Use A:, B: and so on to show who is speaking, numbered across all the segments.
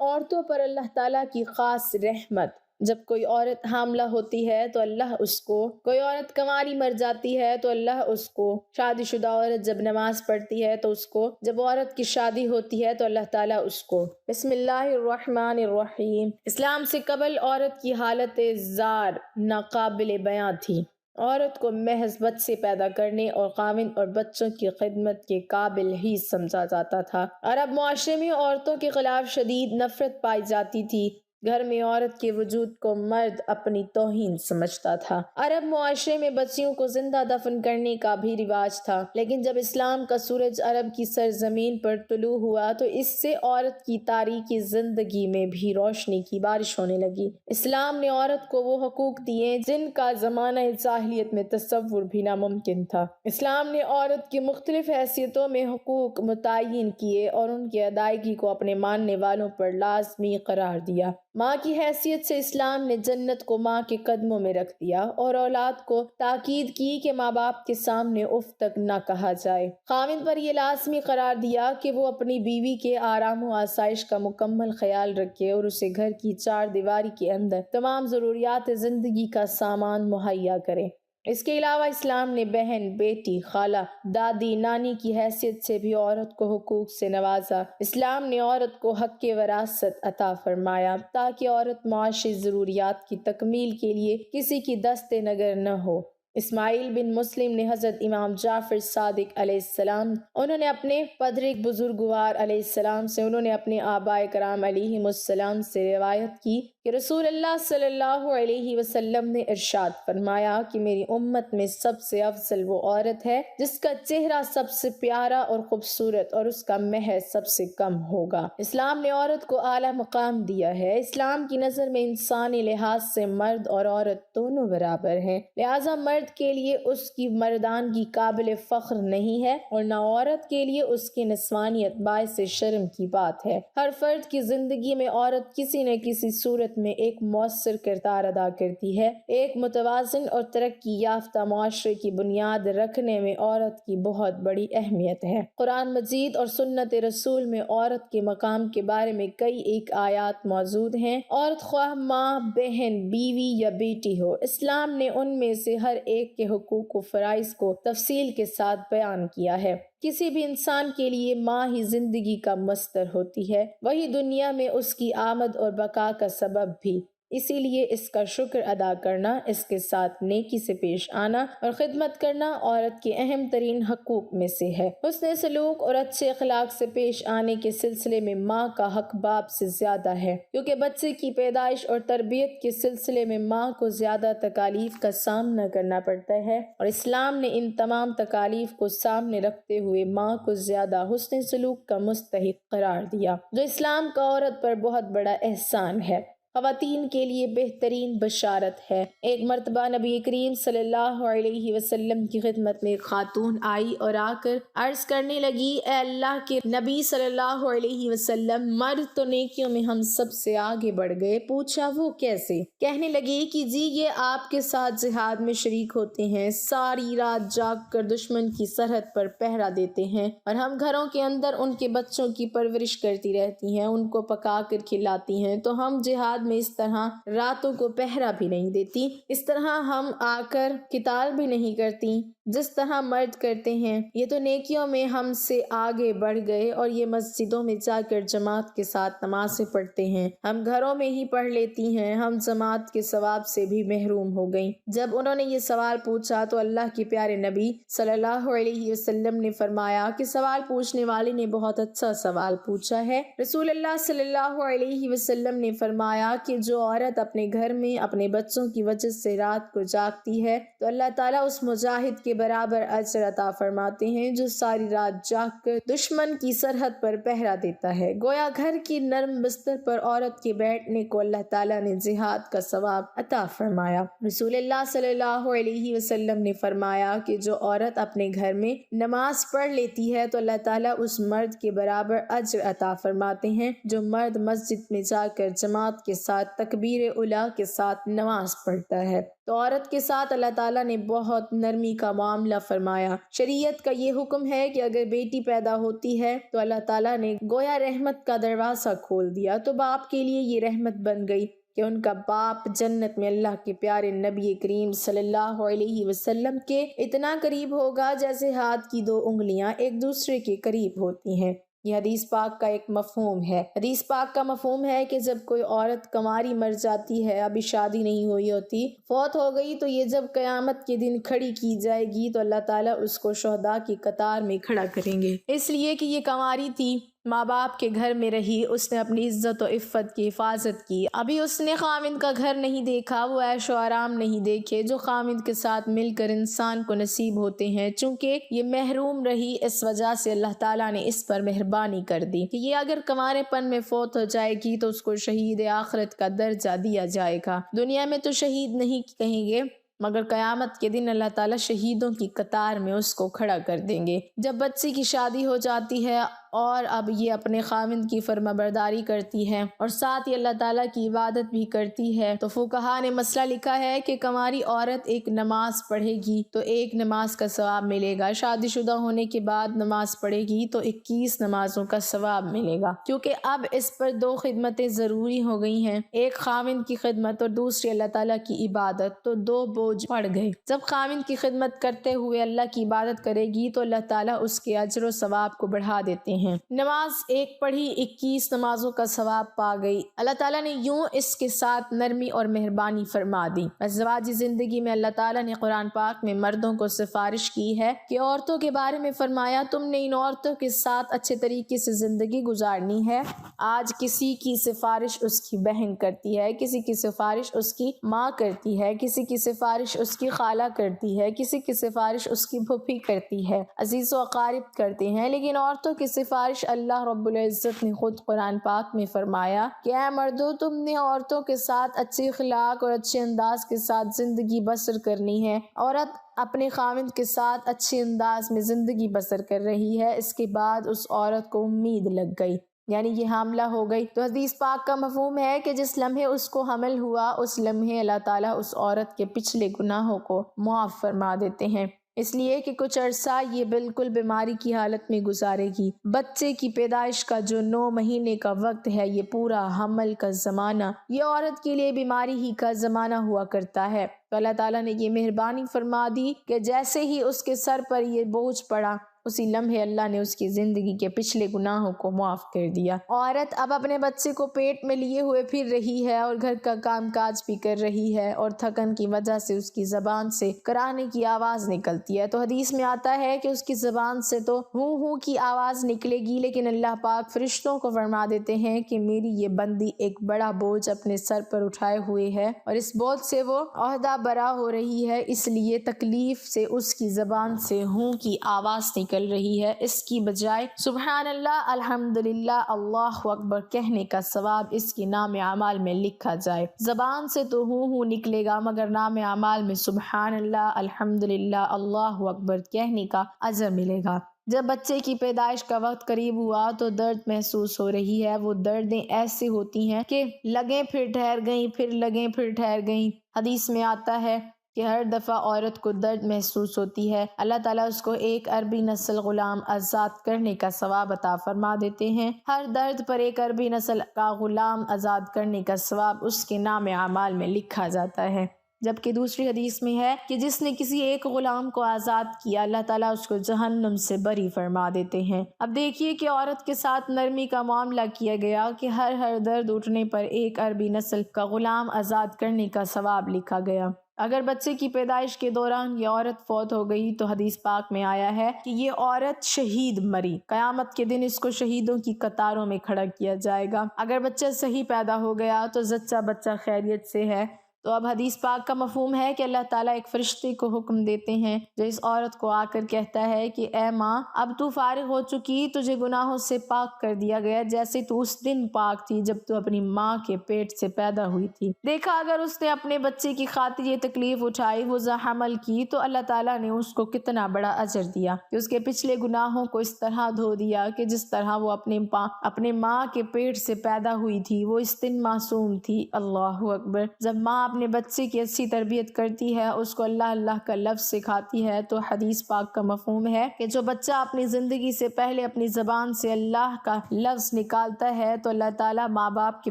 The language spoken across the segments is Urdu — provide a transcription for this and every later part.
A: عورتوں پر اللہ تعالیٰ کی خاص رحمت۔ جب کوئی عورت حاملہ ہوتی ہے تو اللہ اس کو، کوئی عورت کنواری مر جاتی ہے تو اللہ اس کو، شادی شدہ عورت جب نماز پڑھتی ہے تو اس کو، جب عورت کی شادی ہوتی ہے تو اللہ تعالیٰ اس کو۔ بسم اللہ الرحمن الرحیم۔ اسلام سے قبل عورت کی حالت زار ناقابل بیاں تھی۔ عورت کو محض بچے پیدا کرنے اور خاوند اور بچوں کی خدمت کے قابل ہی سمجھا جاتا تھا۔ عرب معاشرے میں عورتوں کے خلاف شدید نفرت پائی جاتی تھی۔ گھر میں عورت کے وجود کو مرد اپنی توہین سمجھتا تھا۔ عرب معاشرے میں بچیوں کو زندہ دفن کرنے کا بھی رواج تھا، لیکن جب اسلام کا سورج عرب کی سرزمین پر طلوع ہوا تو اس سے عورت کی تاریکی زندگی میں بھی روشنی کی بارش ہونے لگی۔ اسلام نے عورت کو وہ حقوق دیے جن کا زمانہ جاہلیت میں تصور بھی ناممکن تھا۔ اسلام نے عورت کی مختلف حیثیتوں میں حقوق متعین کیے اور ان کی ادائیگی کو اپنے ماننے والوں پر لازمی قرار دیا۔ ماں کی حیثیت سے اسلام نے جنت کو ماں کے قدموں میں رکھ دیا اور اولاد کو تاکید کی کہ ماں باپ کے سامنے اف تک نہ کہا جائے۔ خاوند پر یہ لازمی قرار دیا کہ وہ اپنی بیوی کے آرام و آسائش کا مکمل خیال رکھے اور اسے گھر کی چار دیواری کے اندر تمام ضروریات زندگی کا سامان مہیا کرے۔ اس کے علاوہ اسلام نے بہن، بیٹی، خالہ، دادی، نانی کی حیثیت سے بھی عورت کو حقوق سے نوازا۔ اسلام نے عورت کو حق وراثت عطا فرمایا تاکہ عورت معاشی ضروریات کی تکمیل کے لیے کسی کی دست نگر نہ ہو۔ اسماعیل بن مسلم نے حضرت امام جعفر صادق علیہ السلام، انہوں نے اپنے پدرک بزرگوار علیہ السلام سے، انہوں نے اپنے آبائے کرام علیہم السلام سے روایت کی کہ رسول اللہ صلی اللہ علیہ وسلم نے ارشاد فرمایا کہ میری امت میں سب سے افضل وہ عورت ہے جس کا چہرہ سب سے پیارا اور خوبصورت اور اس کا مہر سب سے کم ہوگا۔ اسلام نے عورت کو اعلیٰ مقام دیا ہے۔ اسلام کی نظر میں انسانی لحاظ سے مرد اور عورت دونوں برابر ہیں، لہٰذا مرد کے لیے اس کی مردانگی قابل فخر نہیں ہے اور نہ عورت کے لیے اس کی نسوانیت باعث شرم کی بات ہے۔ ہر فرد کی زندگی میں عورت کسی نہ کسی صورت میں ایک مؤثر کردار ادا کرتی ہے۔ ایک متوازن اور ترقی یافتہ معاشرے کی بنیاد رکھنے میں عورت کی بہت بڑی اہمیت ہے۔ قرآن مجید اور سنت رسول میں عورت کے مقام کے بارے میں کئی ایک آیات موجود ہیں۔ عورت خواہ ماں، بہن، بیوی یا بیٹی ہو، اسلام نے ان میں سے ہر ایک کے حقوق و فرائض کو تفصیل کے ساتھ بیان کیا ہے۔ کسی بھی انسان کے لیے ماں ہی زندگی کا مصدر ہوتی ہے، وہی دنیا میں اس کی آمد اور بقا کا سبب بھی۔ اسی لیے اس کا شکر ادا کرنا، اس کے ساتھ نیکی سے پیش آنا اور خدمت کرنا عورت کے اہم ترین حقوق میں سے ہے۔ حسن سلوک اور اچھے اخلاق سے پیش آنے کے سلسلے میں ماں کا حق باپ سے زیادہ ہے، کیونکہ بچے کی پیدائش اور تربیت کے سلسلے میں ماں کو زیادہ تکالیف کا سامنا کرنا پڑتا ہے، اور اسلام نے ان تمام تکالیف کو سامنے رکھتے ہوئے ماں کو زیادہ حسن سلوک کا مستحق قرار دیا، جو اسلام کا عورت پر بہت بڑا احسان ہے۔ خواتین کے لیے بہترین بشارت ہے۔ ایک مرتبہ نبی کریم صلی اللہ علیہ وسلم کی خدمت میں ایک خاتون آئی اور آ کر عرض کرنے لگی، اے اللہ کے نبی صلی اللہ علیہ وسلم، مرد تو نیکیوں میں ہم سب سے آگے بڑھ گئے۔ پوچھا وہ کیسے؟ کہنے لگی کہ جی یہ آپ کے ساتھ جہاد میں شریک ہوتے ہیں، ساری رات جاگ کر دشمن کی سرحد پر پہرا دیتے ہیں، اور ہم گھروں کے اندر ان کے بچوں کی پرورش کرتی رہتی ہیں، ان کو پکا کر کھلاتی ہیں، تو ہم جہاد میں اس طرح راتوں کو پہرا بھی نہیں دیتی، اس طرح ہم آ کر قتال بھی نہیں کرتی جس طرح مرد کرتے ہیں۔ یہ تو نیکیوں میں ہم سے آگے بڑھ گئے، اور یہ مسجدوں میں جا کر جماعت کے ساتھ نمازیں پڑھتے ہیں، ہم گھروں میں ہی پڑھ لیتی ہیں، ہم جماعت کے ثواب سے بھی محروم ہو گئیں۔ جب انہوں نے یہ سوال پوچھا تو اللہ کے پیارے نبی صلی اللہ علیہ وسلم نے فرمایا کہ سوال پوچھنے والے نے بہت اچھا سوال پوچھا ہے۔ رسول اللہ صلی اللہ علیہ وسلم نے فرمایا کہ جو عورت اپنے گھر میں اپنے بچوں کی وجہ سے رات کو جاگتی ہے تو اللہ تعالیٰ اس مجاہد کے برابر اجر عطا فرماتے ہیں جو ساری رات جاگ کر دشمن کی سرحد پر پہرا دیتا ہے۔ گویا گھر کی نرم بستر پر عورت کے بیٹھنے کو اللہ تعالیٰ نے جہاد کا ثواب عطا فرمایا۔ رسول اللہ صلی اللہ علیہ وسلم نے فرمایا کہ جو عورت اپنے گھر میں نماز پڑھ لیتی ہے تو اللہ تعالیٰ اس مرد کے برابر اجر عطا فرماتے ہیں جو مرد مسجد میں جا کر جماعت کے ساتھ تکبیر اولیٰ کے ساتھ نماز پڑھتا ہے۔ تو عورت کے ساتھ اللہ تعالیٰ نے بہت نرمی کا معاملہ فرمایا۔ شریعت کا یہ حکم ہے کہ اگر بیٹی پیدا ہوتی ہے تو اللہ تعالیٰ نے گویا رحمت کا دروازہ کھول دیا، تو باپ کے لیے یہ رحمت بن گئی کہ ان کا باپ جنت میں اللہ کے پیارے نبی کریم صلی اللہ علیہ وسلم کے اتنا قریب ہوگا جیسے ہاتھ کی دو انگلیاں ایک دوسرے کے قریب ہوتی ہیں۔ یہ حدیث پاک کا ایک مفہوم ہے۔ حدیث پاک کا مفہوم ہے کہ جب کوئی عورت کنواری مر جاتی ہے، ابھی شادی نہیں ہوئی ہوتی، فوت ہو گئی، تو یہ جب قیامت کے دن کھڑی کی جائے گی تو اللہ تعالیٰ اس کو شہداء کی قطار میں کھڑا کریں گے، اس لیے کہ یہ کنواری تھی، ماں باپ کے گھر میں رہی، اس نے اپنی عزت و عفت کی حفاظت کی، ابھی اس نے خاوند کا گھر نہیں دیکھا، وہ عیش و آرام نہیں دیکھے جو خاوند کے ساتھ مل کر انسان کو نصیب ہوتے ہیں۔ چونکہ یہ محروم رہی، اس وجہ سے اللہ تعالیٰ نے اس پر مہربانی کر دی کہ یہ اگر کنوارے پن میں فوت ہو جائے گی تو اس کو شہید آخرت کا درجہ دیا جائے گا۔ دنیا میں تو شہید نہیں کہیں گے، مگر قیامت کے دن اللہ تعالیٰ شہیدوں کی قطار میں اس کو کھڑا کر دیں گے۔ جب بچی کی شادی ہو جاتی ہے اور اب یہ اپنے خاوند کی فرما برداری کرتی ہے اور ساتھ ہی اللہ تعالیٰ کی عبادت بھی کرتی ہے، تو فقہا نے مسئلہ لکھا ہے کہ کنواری عورت ایک نماز پڑھے گی تو 1 نماز کا ثواب ملے گا، شادی شدہ ہونے کے بعد نماز پڑھے گی تو 21 نمازوں کا ثواب ملے گا، کیونکہ اب اس پر 2 خدمتیں ضروری ہو گئی ہیں، ایک خاوند کی خدمت اور دوسری اللہ تعالیٰ کی عبادت، تو 2 بوجھ پڑ گئے۔ جب خاوند کی خدمت کرتے ہوئے اللہ کی عبادت کرے گی تو اللہ تعالیٰ اس کے اجر و ثواب کو بڑھا دیتے ہیں۔ نماز ایک پڑھی 21 نمازوں کا ثواب پا گئی۔ اللہ تعالیٰ نے یوں اس کے ساتھ نرمی اور مہربانی فرما دی۔ ازواجی زندگی میں اللہ تعالیٰ نے قرآن پاک میں مردوں کو سفارش کی ہے کہ عورتوں کے بارے میں فرمایا تم نے ان عورتوں کے ساتھ اچھے طریقے سے زندگی گزارنی ہے۔ آج کسی کی سفارش اس کی بہن کرتی ہے، کسی کی سفارش اس کی ماں کرتی ہے، کسی کی سفارش اس کی خالہ کرتی ہے، کسی کی سفارش اس کی پھوپھی کرتی ہے، عزیز و اقارب کرتے ہیں، لیکن عورتوں کی سفارش اللہ رب العزت نے خود قرآن پاک میں فرمایا کہ اے مردو تم نے عورتوں کے ساتھ اچھے اخلاق اور اچھے انداز کے ساتھ زندگی بسر کرنی ہے۔ عورت اپنے خاوند کے ساتھ اچھے انداز میں زندگی بسر کر رہی ہے، اس کے بعد اس عورت کو امید لگ گئی، یعنی یہ حاملہ ہو گئی، تو حدیث پاک کا مفہوم ہے کہ جس لمحے اس کو حمل ہوا اس لمحے اللہ تعالیٰ اس عورت کے پچھلے گناہوں کو معاف فرما دیتے ہیں، اس لیے کہ کچھ عرصہ یہ بالکل بیماری کی حالت میں گزارے گی۔ بچے کی پیدائش کا جو 9 مہینے کا وقت ہے، یہ پورا حمل کا زمانہ یہ عورت کے لیے بیماری ہی کا زمانہ ہوا کرتا ہے، تو اللہ تعالیٰ نے یہ مہربانی فرما دی کہ جیسے ہی اس کے سر پر یہ بوجھ پڑا اسی لمحے اللہ نے اس کی زندگی کے پچھلے گناہوں کو معاف کر دیا۔ عورت اب اپنے بچے کو پیٹ میں لیے ہوئے پھر رہی ہے اور گھر کا کام کاج بھی کر رہی ہے، اور تھکن کی وجہ سے اس کی زبان سے کراہنے کی آواز نکلتی ہے، تو حدیث میں آتا ہے کہ اس کی زبان سے تو ہوں ہوں کی آواز نکلے گی، لیکن اللہ پاک فرشتوں کو فرما دیتے ہیں کہ میری یہ بندی ایک بڑا بوجھ اپنے سر پر اٹھائے ہوئے ہے اور اس بوجھ سے وہ عہدہ برا ہو رہی ہے، اس لیے تکلیف سے اس کی زبان سے ہوں کی آواز نکل رہی ہے، اس کی بجائے سبحان اللہ، الحمدللہ، اللہ اکبر کہنے کا ثواب اس کے نام اعمال میں لکھا جائے۔ زبان سے تو ہوں نکلے گا مگر نام اعمال میں سبحان اللہ، الحمدللہ، اللہ اکبر کہنے کا اجر ملے گا۔ جب بچے کی پیدائش کا وقت قریب ہوا تو درد محسوس ہو رہی ہے، وہ دردیں ایسی ہوتی ہیں کہ لگیں پھر ٹھہر گئیں، پھر لگیں پھر ٹھہر گئیں۔ حدیث میں آتا ہے کہ ہر دفعہ عورت کو درد محسوس ہوتی ہے، اللہ تعالیٰ اس کو 1 عربی نسل غلام آزاد کرنے کا ثواب عطا فرما دیتے ہیں۔ ہر درد پر 1 عربی نسل کا غلام آزاد کرنے کا ثواب اس کے نام اعمال میں لکھا جاتا ہے، جبکہ دوسری حدیث میں ہے کہ جس نے کسی ایک غلام کو آزاد کیا اللہ تعالیٰ اس کو جہنم سے بری فرما دیتے ہیں۔ اب دیکھیے کہ عورت کے ساتھ نرمی کا معاملہ کیا گیا کہ ہر درد اٹھنے پر 1 عربی نسل کا غلام آزاد کرنے کا ثواب لکھا گیا۔ اگر بچے کی پیدائش کے دوران یہ عورت فوت ہو گئی تو حدیث پاک میں آیا ہے کہ یہ عورت شہید مری، قیامت کے دن اس کو شہیدوں کی قطاروں میں کھڑا کیا جائے گا۔ اگر بچہ صحیح پیدا ہو گیا تو زچہ بچہ خیریت سے ہے، تو اب حدیث پاک کا مفہوم ہے کہ اللہ تعالیٰ ایک فرشتے کو حکم دیتے ہیں جو اس عورت کو آ کر کہتا ہے کہ اے ماں اب تو فارغ ہو چکی، تجھے گناہوں سے پاک کر دیا گیا جیسے تو اس دن پاک تھی جب تو اپنی ماں کے پیٹ سے پیدا ہوئی تھی۔ دیکھا اگر اس نے اپنے بچے کی خاطر یہ تکلیف اٹھائی، وہ حمل کی، تو اللہ تعالیٰ نے اس کو کتنا بڑا اجر دیا کہ اس کے پچھلے گناہوں کو اس طرح دھو دیا کہ جس طرح وہ اپنے ماں کے پیٹ سے پیدا ہوئی تھی وہ اس دن معصوم تھی۔ اللہ اکبر۔ جب ماں اپنے بچے کی اچھی تربیت کرتی ہے، اس کو اللہ اللہ کا لفظ سکھاتی ہے، تو حدیث پاک کا مفہوم ہے کہ جو بچہ اپنی زندگی سے پہلے اپنی زبان سے اللہ کا لفظ نکالتا ہے تو اللہ تعالیٰ ماں باپ کے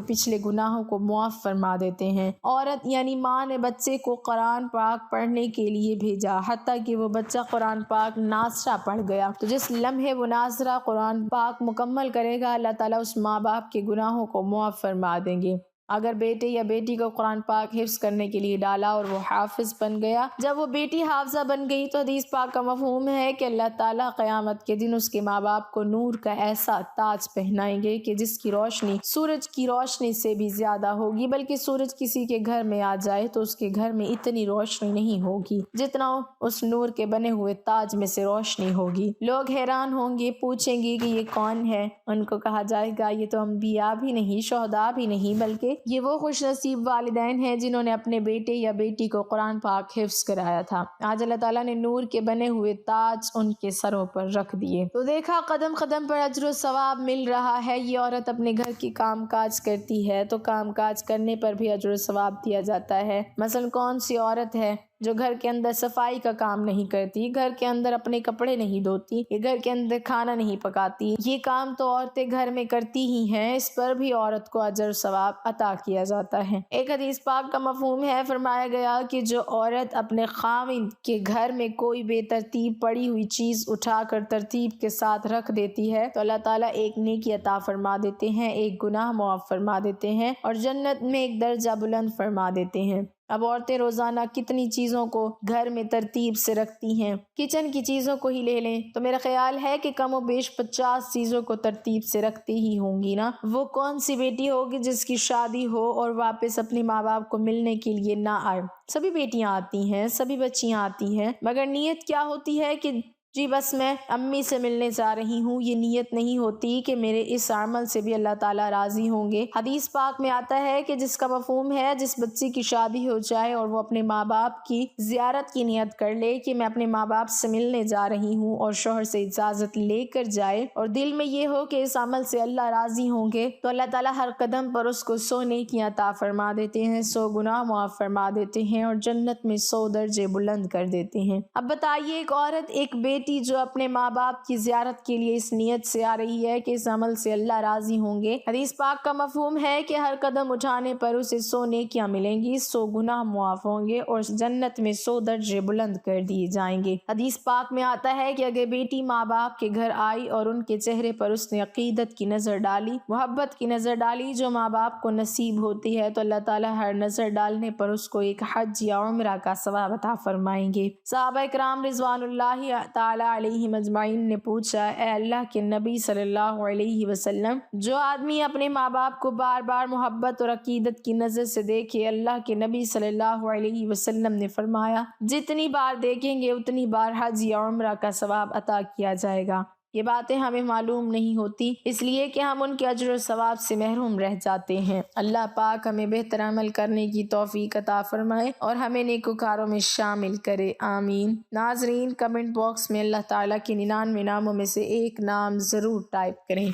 A: پچھلے گناہوں کو معاف فرما دیتے ہیں۔ عورت یعنی ماں نے بچے کو قرآن پاک پڑھنے کے لیے بھیجا، حتیٰ کہ وہ بچہ قرآن پاک ناصرہ پڑھ گیا، تو جس لمحے وہ ناصرہ قرآن پاک مکمل کرے گا اللہ تعالیٰ اس ماں باپ کے گناہوں کو معاف فرما دیں گے۔ اگر بیٹے یا بیٹی کو قرآن پاک حفظ کرنے کے لیے ڈالا اور وہ حافظ بن گیا، جب وہ بیٹی حافظہ بن گئی، تو حدیث پاک کا مفہوم ہے کہ اللہ تعالیٰ قیامت کے دن اس کے ماں باپ کو نور کا ایسا تاج پہنائیں گے کہ جس کی روشنی سورج کی روشنی سے بھی زیادہ ہوگی، بلکہ سورج کسی کے گھر میں آ جائے تو اس کے گھر میں اتنی روشنی نہیں ہوگی جتنا اس نور کے بنے ہوئے تاج میں سے روشنی ہوگی۔ لوگ حیران ہوں گے، پوچھیں گے کہ یہ کون ہے؟ ان کو کہا جائے گا یہ تو انبیاء بھی نہیں، شہداء بھی نہیں، بلکہ یہ وہ خوش نصیب والدین ہیں جنہوں نے اپنے بیٹے یا بیٹی کو قرآن پاک حفظ کرایا تھا۔ آج اللہ تعالیٰ نے نور کے بنے ہوئے تاج ان کے سروں پر رکھ دیے۔ تو دیکھا قدم قدم پر اجر و ثواب مل رہا ہے۔ یہ عورت اپنے گھر کی کام کاج کرتی ہے تو کام کاج کرنے پر بھی اجر و ثواب دیا جاتا ہے۔ مثلا کون سی عورت ہے جو گھر کے اندر صفائی کا کام نہیں کرتی، گھر کے اندر اپنے کپڑے نہیں دھوتی، یا گھر کے اندر کھانا نہیں پکاتی؟ یہ کام تو عورتیں گھر میں کرتی ہی ہیں، اس پر بھی عورت کو اجر و ثواب عطا کیا جاتا ہے۔ ایک حدیث پاک کا مفہوم ہے، فرمایا گیا کہ جو عورت اپنے خاوند کے گھر میں کوئی بے ترتیب پڑی ہوئی چیز اٹھا کر ترتیب کے ساتھ رکھ دیتی ہے تو اللہ تعالیٰ ایک نیکی عطا فرما دیتے ہیں، ایک گناہ معاف فرما دیتے ہیں اور جنت میں ایک درجہ بلند فرما دیتے ہیں۔ اب عورتیں روزانہ کتنی چیزوں کو گھر میں ترتیب سے رکھتی ہیں، کچن کی چیزوں کو ہی لے لیں تو میرا خیال ہے کہ کم و بیش 50 چیزوں کو ترتیب سے رکھتی ہی ہوں گی نا۔ وہ کون سی بیٹی ہوگی جس کی شادی ہو اور واپس اپنے ماں باپ کو ملنے کے لیے نہ آئے؟ سبھی بیٹیاں آتی ہیں، سبھی بچیاں آتی ہیں، مگر نیت کیا ہوتی ہے کہ جی بس میں امی سے ملنے جا رہی ہوں۔ یہ نیت نہیں ہوتی کہ میرے اس عمل سے بھی اللہ تعالیٰ راضی ہوں گے۔ حدیث پاک میں آتا ہے کہ جس کا مفہوم ہے جس بچی کی شادی ہو جائے اور وہ اپنے ماں باپ کی زیارت کی نیت کر لے کہ میں اپنے ماں باپ سے ملنے جا رہی ہوں اور شوہر سے اجازت لے کر جائے اور دل میں یہ ہو کہ اس عمل سے اللہ راضی ہوں گے، تو اللہ تعالیٰ ہر قدم پر اس کو 100 نیکیاں عطا فرما دیتے ہیں، 100 گناہ معاف فرما دیتے ہیں اور جنت میں 100 درجے بلند کر دیتے ہیں۔ اب بتائیے ایک عورت، ایک بیٹی جو اپنے ماں باپ کی زیارت کے لیے اس نیت سے آ رہی ہے کہ اس عمل سے اللہ راضی ہوں گے، حدیث پاک کا مفہوم ہے کہ ہر قدم اٹھانے پر اسے 100 نیکیاں ملیں گی، 100 گناہ معاف ہوں گے اور جنت میں 100 درجے بلند کر دیے جائیں گے۔ حدیث پاک میں آتا ہے کہ اگر بیٹی ماں باپ کے گھر آئی اور ان کے چہرے پر اس نے عقیدت کی نظر ڈالی، محبت کی نظر ڈالی جو ماں باپ کو نصیب ہوتی ہے، تو اللہ تعالیٰ ہر نظر ڈالنے پر اس کو ایک حج یا عمرہ کا ثواب عطا فرمائیں گے۔ صحابہ کرام رضوان اللہ تعالی علیہ مجمعین نے پوچھا، اے اللہ کے نبی صلی اللہ علیہ وسلم، جو آدمی اپنے ماں باپ کو بار بار محبت اور عقیدت کی نظر سے دیکھے، اللہ کے نبی صلی اللہ علیہ وسلم نے فرمایا جتنی بار دیکھیں گے اتنی بار حج یا عمرہ کا ثواب عطا کیا جائے گا۔ یہ باتیں ہمیں معلوم نہیں ہوتی اس لیے کہ ہم ان کے اجر و ثواب سے محروم رہ جاتے ہیں۔ اللہ پاک ہمیں بہتر عمل کرنے کی توفیق عطا فرمائے اور ہمیں نیکوکاروں میں شامل کرے، آمین۔ ناظرین، کمنٹ باکس میں اللہ تعالیٰ کے 99 ناموں میں سے ایک نام ضرور ٹائپ کریں۔